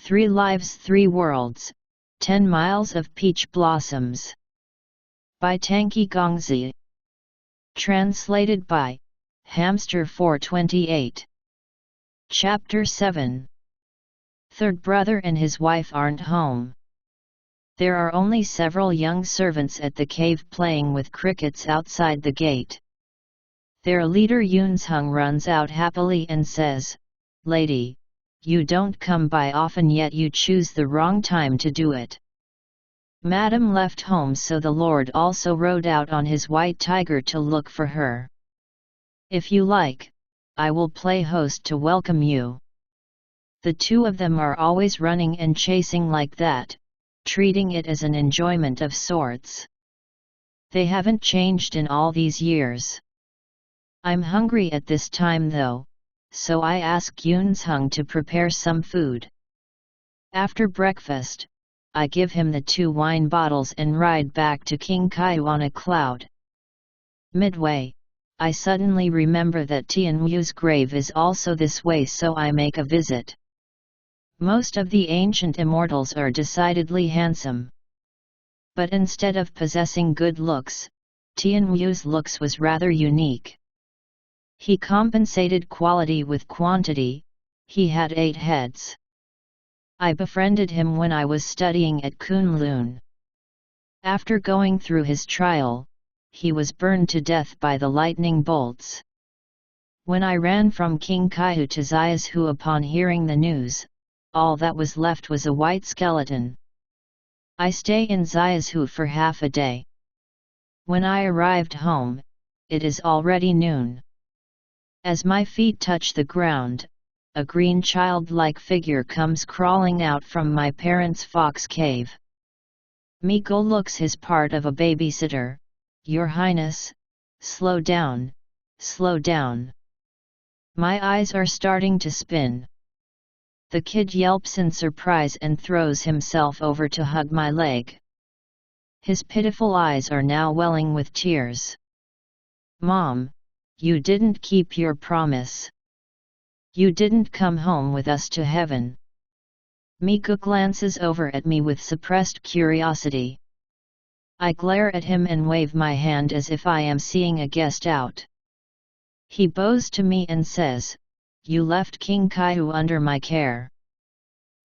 3 Lives 3 Worlds, 10 Miles of Peach Blossoms. By Tangqi Gongzi. Translated by Hamster 428. Chapter 7. Third brother and his wife aren't home. There are only several young servants at the cave playing with crickets outside the gate. Their leader Yunzheng runs out happily and says, "Lady, you don't come by often yet you choose the wrong time to do it." Madam left home so the Lord also rode out on his white tiger to look for her. "If you like, I will play host to welcome you." The two of them are always running and chasing like that, treating it as an enjoyment of sorts. They haven't changed in all these years. I'm hungry at this time though, so I ask Yunzheng to prepare some food. After breakfast, I give him the 2 wine bottles and ride back to King Kaiyu on a cloud. Midway, I suddenly remember that Tianwu's grave is also this way, so I make a visit. Most of the ancient immortals are decidedly handsome. But instead of possessing good looks, Tianwu's looks was rather unique. He compensated quality with quantity. He had 8 heads. I befriended him when I was studying at Kunlun. After going through his trial, he was burned to death by the lightning bolts. When I ran from King Kaiyu to Xiaohu upon hearing the news, all that was left was a white skeleton. I stay in Xiaohu for half a day. When I arrived home, it is already noon. As my feet touch the ground, a green childlike figure comes crawling out from my parents' fox cave. Miko looks his part of a babysitter. "Your Highness, slow down, slow down." My eyes are starting to spin. The kid yelps in surprise and throws himself over to hug my leg. His pitiful eyes are now welling with tears. "Mom, you didn't keep your promise. You didn't come home with us to heaven." Miko glances over at me with suppressed curiosity. I glare at him and wave my hand as if I am seeing a guest out. He bows to me and says, "You left King Kaiyu under my care.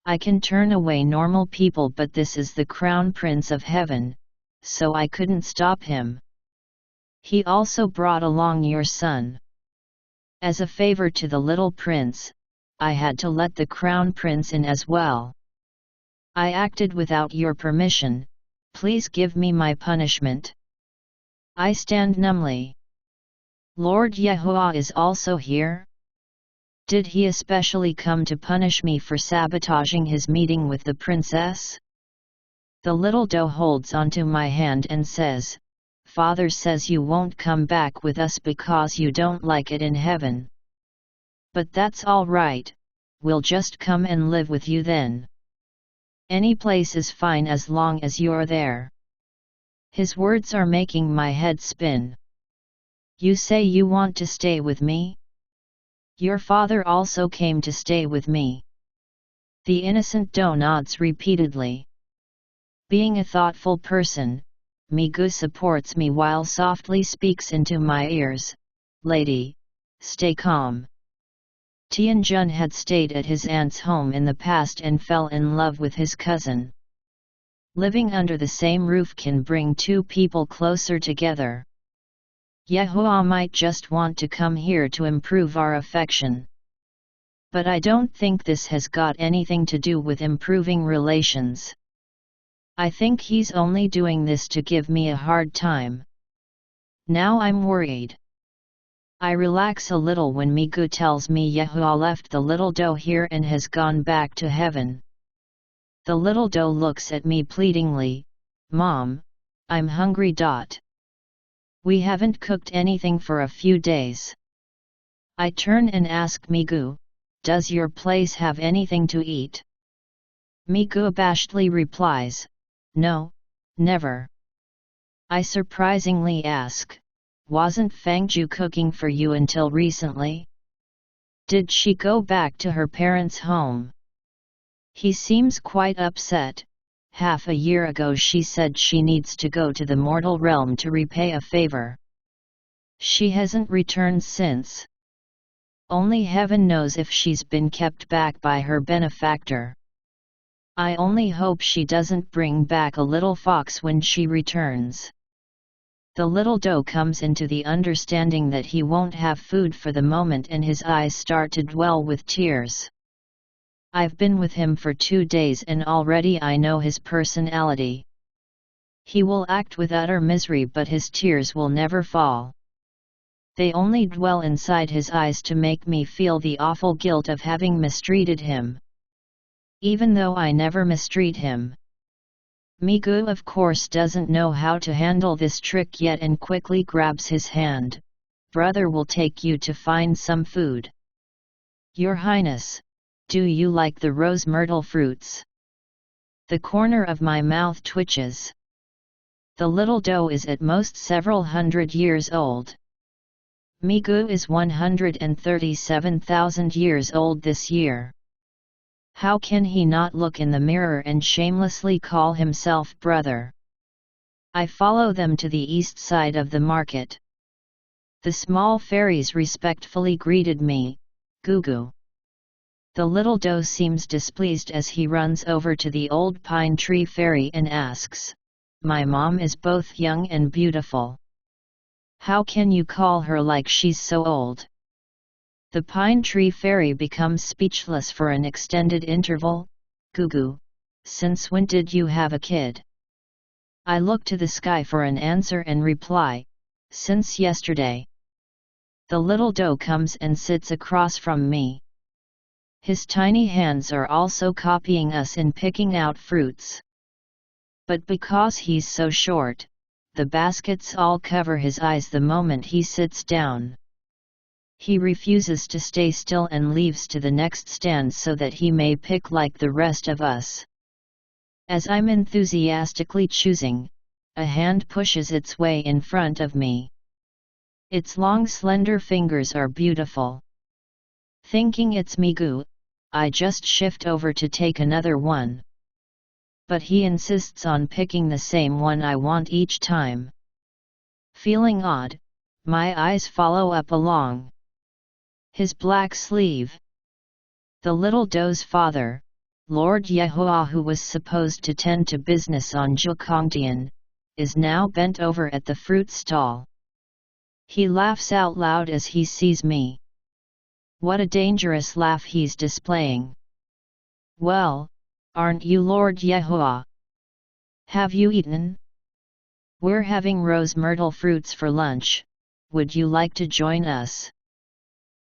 I can turn away normal people, but this is the crown prince of heaven, so I couldn't stop him. He also brought along your son. As a favor to the little prince, I had to let the crown prince in as well. I acted without your permission. Please give me my punishment." I stand numbly. "Lord Yehua is also here? Did he especially come to punish me for sabotaging his meeting with the princess?" The little doe holds onto my hand and says, "Father says you won't come back with us because you don't like it in heaven. But that's all right, we'll just come and live with you then. Any place is fine as long as you're there." His words are making my head spin. "You say you want to stay with me? Your father also came to stay with me." The innocent doe nods repeatedly. Being a thoughtful person, Migu supports me while softly speaks into my ears, "Lady, stay calm." Tianjun had stayed at his aunt's home in the past and fell in love with his cousin. Living under the same roof can bring 2 people closer together. Yehua might just want to come here to improve our affection. But I don't think this has got anything to do with improving relations. I think he's only doing this to give me a hard time. Now I'm worried. I relax a little when Migu tells me Yehua left the little doe here and has gone back to heaven. The little doe looks at me pleadingly, "Mom, I'm hungry. We haven't cooked anything for a few days." I turn and ask Migu, "Does your place have anything to eat?" Migu abashedly replies, "No, never." I surprisingly ask, "Wasn't Fangju cooking for you until recently? Did she go back to her parents' home?" He seems quite upset. Half a year ago she said she needs to go to the mortal realm to repay a favor. She hasn't returned since. Only heaven knows if she's been kept back by her benefactor. I only hope she doesn't bring back a little fox when she returns. The little doe comes into the understanding that he won't have food for the moment and his eyes start to dwell with tears. I've been with him for 2 days and already I know his personality. He will act with utter misery but his tears will never fall. They only dwell inside his eyes to make me feel the awful guilt of having mistreated him. Even though I never mistreat him. Migu of course doesn't know how to handle this trick yet and quickly grabs his hand. Brother will take you to find some food. Your Highness, do you like the rose myrtle fruits? The corner of my mouth twitches. The little doe is at most several hundred years old. Migu is 137,000 years old this year. How can he not look in the mirror and shamelessly call himself brother? I follow them to the east side of the market. The small fairies respectfully greeted me, Gugu. The little doe seems displeased as he runs over to the old pine tree fairy and asks, "My mom is both young and beautiful. How can you call her like she's so old?" The pine tree fairy becomes speechless for an extended interval. Gugu, since when did you have a kid? I look to the sky for an answer and reply, since yesterday. The little doe comes and sits across from me. His tiny hands are also copying us in picking out fruits. But because he's so short, the baskets all cover his eyes the moment he sits down. He refuses to stay still and leaves to the next stand so that he may pick like the rest of us. As I'm enthusiastically choosing, a hand pushes its way in front of me. Its long slender fingers are beautiful. Thinking it's Migu, I just shift over to take another one. But he insists on picking the same one I want each time. Feeling odd, my eyes follow up along his black sleeve. The little doe's father, Lord Yehoah, who was supposed to tend to business on Zhukongtian, is now bent over at the fruit stall. He laughs out loud as he sees me. What a dangerous laugh he's displaying. Well, aren't you Lord Yehoah? Have you eaten? We're having rose myrtle fruits for lunch. Would you like to join us?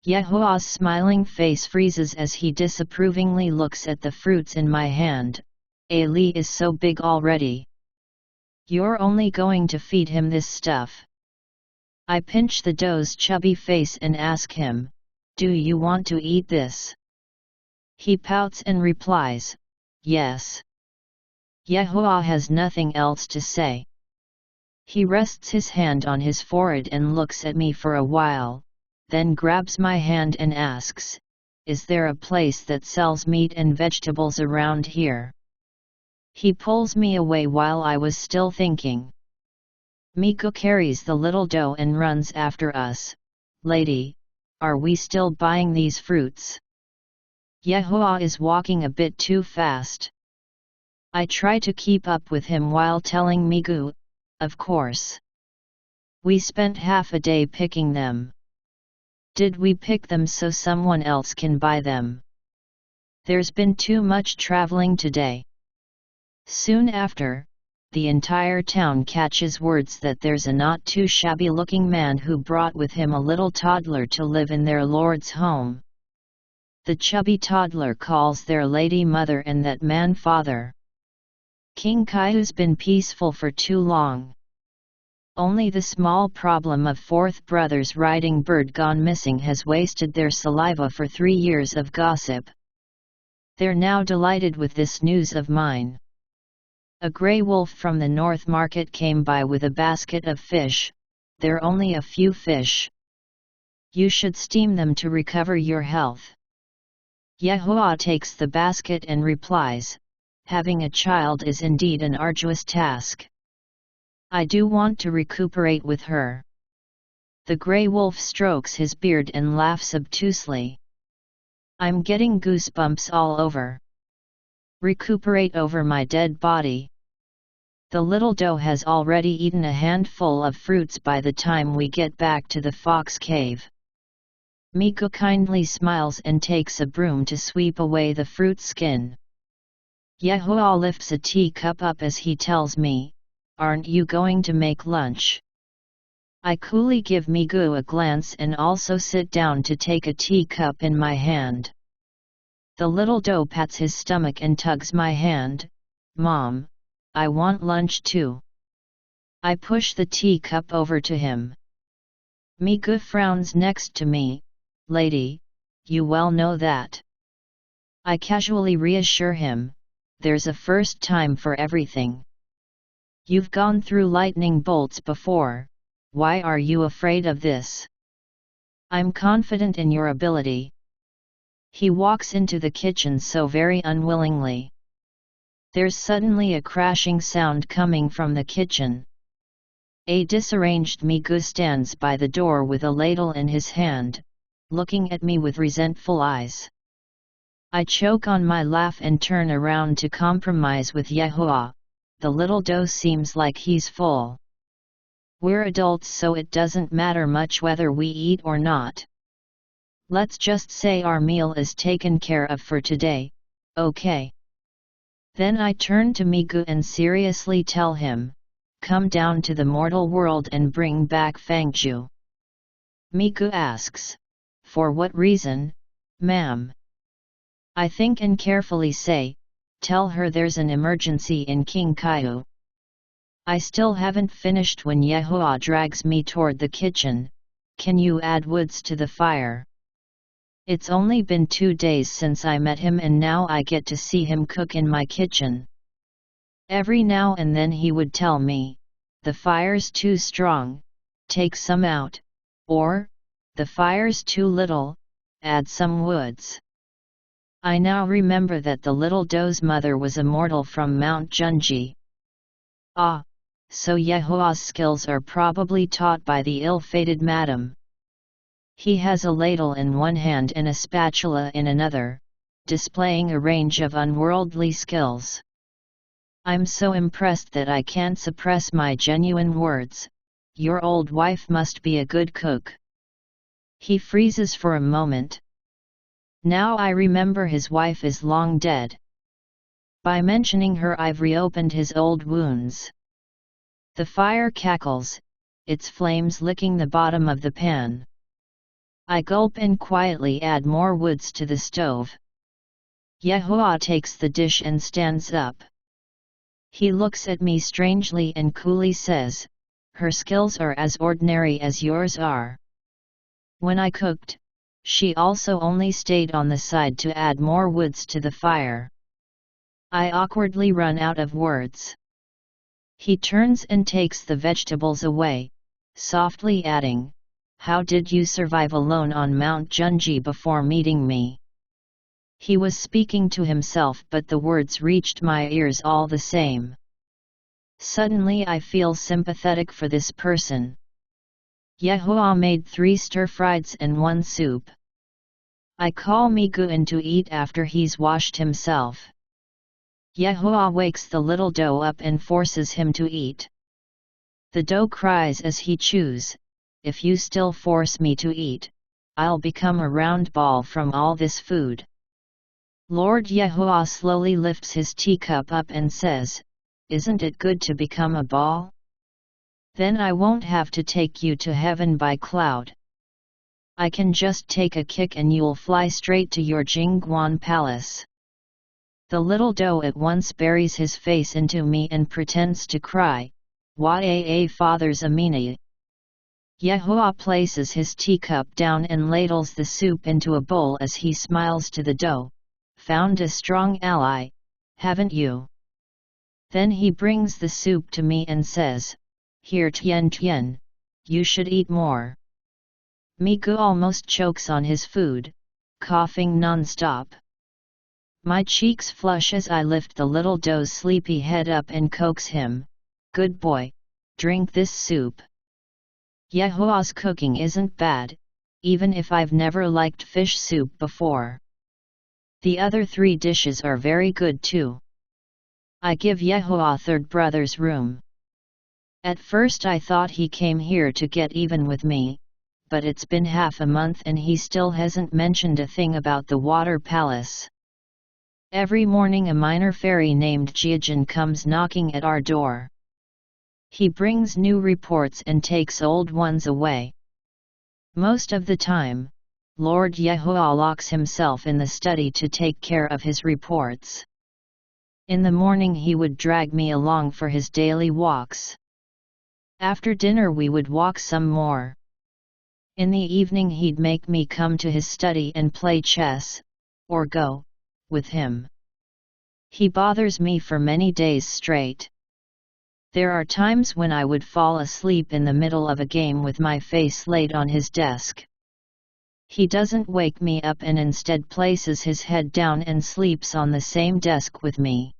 Yehoah's smiling face freezes as he disapprovingly looks at the fruits in my hand. Ali is so big already. You're only going to feed him this stuff. I pinch the doe's chubby face and ask him, "Do you want to eat this?" He pouts and replies, "Yes." Yehoah has nothing else to say. He rests his hand on his forehead and looks at me for a while, then grabs my hand and asks, "Is there a place that sells meat and vegetables around here?" He pulls me away while I was still thinking. Miku carries the little doe and runs after us. "Lady, are we still buying these fruits?" Yehoah is walking a bit too fast. I try to keep up with him while telling Migu, "Of course. We spent half a day picking them. Did we pick them so someone else can buy them? There's been too much traveling today." Soon after, the entire town catches words that there's a not too shabby looking man who brought with him a little toddler to live in their lord's home. The chubby toddler calls their lady mother and that man father. King Kaiu's been peaceful for too long. Only the small problem of fourth brother's riding bird gone missing has wasted their saliva for 3 years of gossip. They're now delighted with this news of mine. A grey wolf from the north market came by with a basket of fish. They're only a few fish. You should steam them to recover your health. Yehua takes the basket and replies, "Having a child is indeed an arduous task. I do want to recuperate with her." The grey wolf strokes his beard and laughs obtusely. "I'm getting goosebumps all over. Recuperate over my dead body." The little doe has already eaten a handful of fruits by the time we get back to the fox cave. Miku kindly smiles and takes a broom to sweep away the fruit skin. Yehua lifts a teacup up as he tells me, "Aren't you going to make lunch?" I coolly give Miku a glance and also sit down to take a teacup in my hand. The little doe pats his stomach and tugs my hand. "Mom, I want lunch too." I push the teacup over to him. Miku frowns next to me. "Lady, you well know that." I casually reassure him, "There's a first time for everything. You've gone through lightning bolts before, why are you afraid of this? I'm confident in your ability." He walks into the kitchen so very unwillingly. There's suddenly a crashing sound coming from the kitchen. A disarranged Miku stands by the door with a ladle in his hand, looking at me with resentful eyes. I choke on my laugh and turn around to compromise with Yehua. The little doe seems like he's full. We're adults, so it doesn't matter much whether we eat or not. Let's just say our meal is taken care of for today, okay? Then I turn to Miku and seriously tell him, "Come down to the mortal world and bring back Fangju." Miku asks, "For what reason, ma'am?" I think and carefully say, "Tell her there's an emergency in King Kaiu." I still haven't finished when Yehua drags me toward the kitchen. "Can you add woods to the fire?" It's only been 2 days since I met him and now I get to see him cook in my kitchen. Every now and then he would tell me, "The fire's too strong, take some out," or, "The fire's too little, add some woods." I now remember that the little doe's mother was a mortal from Mount Junji. Ah, so Yehua's skills are probably taught by the ill-fated madam. He has a ladle in one hand and a spatula in another, displaying a range of unworldly skills. I'm so impressed that I can't suppress my genuine words. "Your old wife must be a good cook." He freezes for a moment. Now I remember his wife is long dead. By mentioning her I've reopened his old wounds. The fire cackles, its flames licking the bottom of the pan. I gulp and quietly add more woods to the stove. Yehua takes the dish and stands up. He looks at me strangely and coolly says, "Her skills are as ordinary as yours are." When I cooked, she also only stayed on the side to add more woods to the fire. I awkwardly run out of words. He turns and takes the vegetables away, softly adding, "How did you survive alone on Mount Junji before meeting me?" He was speaking to himself, but the words reached my ears all the same. Suddenly I feel sympathetic for this person. Yehua made 3 stir-frieds and 1 soup. I call Miku in to eat after he's washed himself. Yehua wakes the little doe up and forces him to eat. The doe cries as he chews, "If you still force me to eat, I'll become a round ball from all this food." Lord Yehua slowly lifts his teacup up and says, "Isn't it good to become a ball? Then I won't have to take you to heaven by cloud. I can just take a kick and you'll fly straight to your Jingguan palace." The little doe at once buries his face into me and pretends to cry, "Yaa father's amini." Yehua places his teacup down and ladles the soup into a bowl as he smiles to the doe, "Found a strong ally, haven't you?" Then he brings the soup to me and says, "Here Tian Tian, you should eat more." Miku almost chokes on his food, coughing non-stop. My cheeks flush as I lift the little doe's sleepy head up and coax him, "Good boy, drink this soup." Yehua's cooking isn't bad, even if I've never liked fish soup before. The other 3 dishes are very good too. I give Yehua third brother's room. At first I thought he came here to get even with me, but it's been half a month and he still hasn't mentioned a thing about the water palace. Every morning a minor fairy named Jiajin comes knocking at our door. He brings new reports and takes old ones away. Most of the time, Lord Yehua locks himself in the study to take care of his reports. In the morning he would drag me along for his daily walks. After dinner we would walk some more. In the evening he'd make me come to his study and play chess, or go with him. He bothers me for many days straight. There are times when I would fall asleep in the middle of a game with my face laid on his desk. He doesn't wake me up and instead places his head down and sleeps on the same desk with me.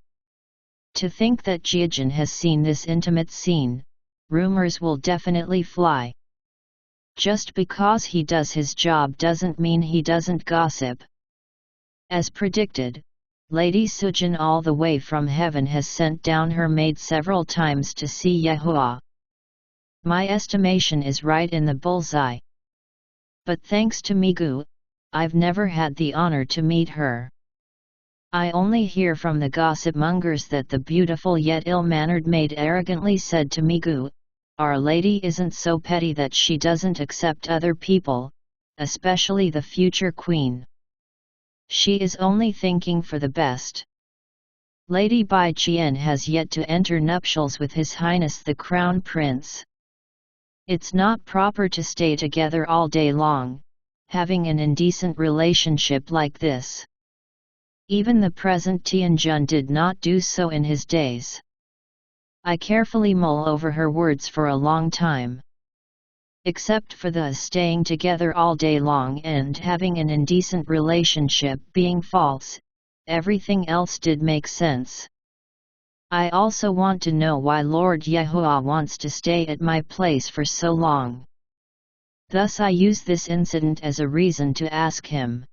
To think that Jiajin has seen this intimate scene, rumors will definitely fly. Just because he does his job doesn't mean he doesn't gossip. As predicted, Lady Sujin all the way from heaven has sent down her maid several times to see Yehua. My estimation is right in the bullseye. But thanks to Migu, I've never had the honor to meet her. I only hear from the gossip mongers that the beautiful yet ill-mannered maid arrogantly said to Migu, "Our lady isn't so petty that she doesn't accept other people, especially the future queen. She is only thinking for the best." Lady Bai Qian has yet to enter nuptials with His Highness the Crown Prince. It's not proper to stay together all day long, having an indecent relationship like this. Even the present Tianjun did not do so in his days. I carefully mull over her words for a long time. Except for the staying together all day long and having an indecent relationship being false, everything else did make sense. I also want to know why Lord Yehua wants to stay at my place for so long. Thus I use this incident as a reason to ask him.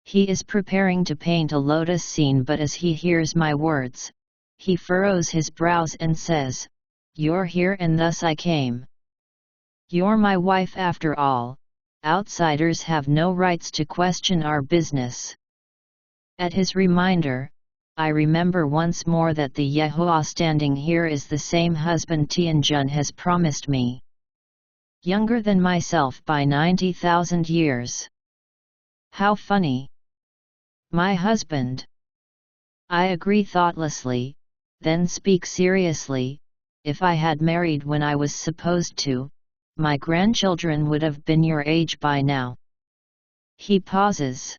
He is preparing to paint a lotus scene, but as he hears my words, he furrows his brows and says, "You're here and thus I came. You're my wife after all, outsiders have no rights to question our business." At his reminder, I remember once more that the Yehua standing here is the same husband Tianjun has promised me. Younger than myself by 90,000 years. How funny. My husband. I agree thoughtlessly, then speak seriously. If I had married when I was supposed to, my grandchildren would have been your age by now. He pauses.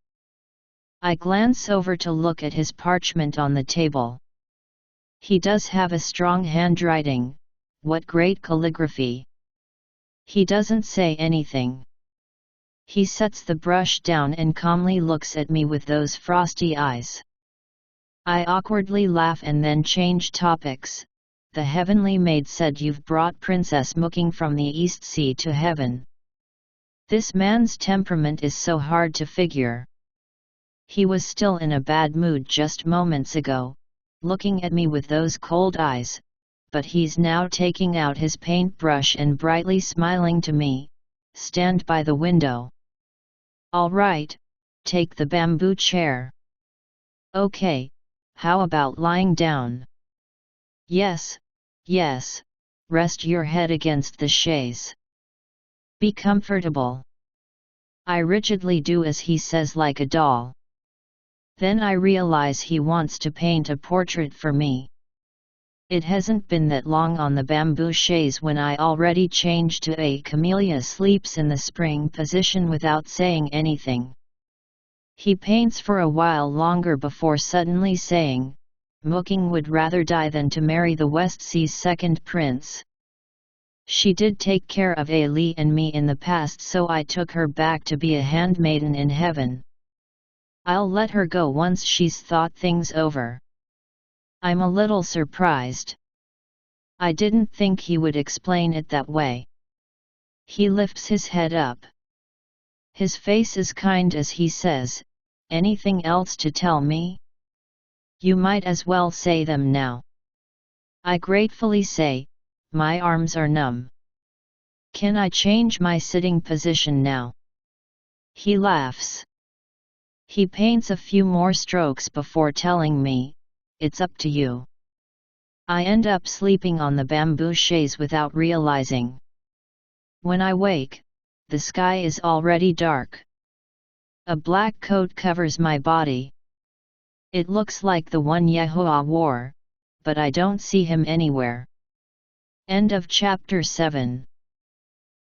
I glance over to look at his parchment on the table. He does have a strong handwriting, what great calligraphy. He doesn't say anything. He sets the brush down and calmly looks at me with those frosty eyes. I awkwardly laugh and then change topics. The heavenly maid said you've brought Princess Mooking from the East Sea to heaven. This man's temperament is so hard to figure. He was still in a bad mood just moments ago, looking at me with those cold eyes, but he's now taking out his paintbrush and brightly smiling to me. Stand by the window. All right, take the bamboo chair. Okay, how about lying down? Yes, yes, rest your head against the chaise. Be comfortable. I rigidly do as he says like a doll. Then I realize he wants to paint a portrait for me. It hasn't been that long on the bamboo chaise when I already changed to a camellia sleeps in the spring position without saying anything. He paints for a while longer before suddenly saying, Mooking would rather die than to marry the West Sea's second prince. She did take care of A Li and me in the past, so I took her back to be a handmaiden in heaven. I'll let her go once she's thought things over. I'm a little surprised. I didn't think he would explain it that way. He lifts his head up. His face is kind as he says, anything else to tell me? You might as well say them now. I gratefully say, my arms are numb. Can I change my sitting position now? He laughs. He paints a few more strokes before telling me, it's up to you. I end up sleeping on the bamboo chaise without realizing. When I wake, the sky is already dark. A black coat covers my body. It looks like the one Yehoah wore, but I don't see him anywhere. End of chapter 7.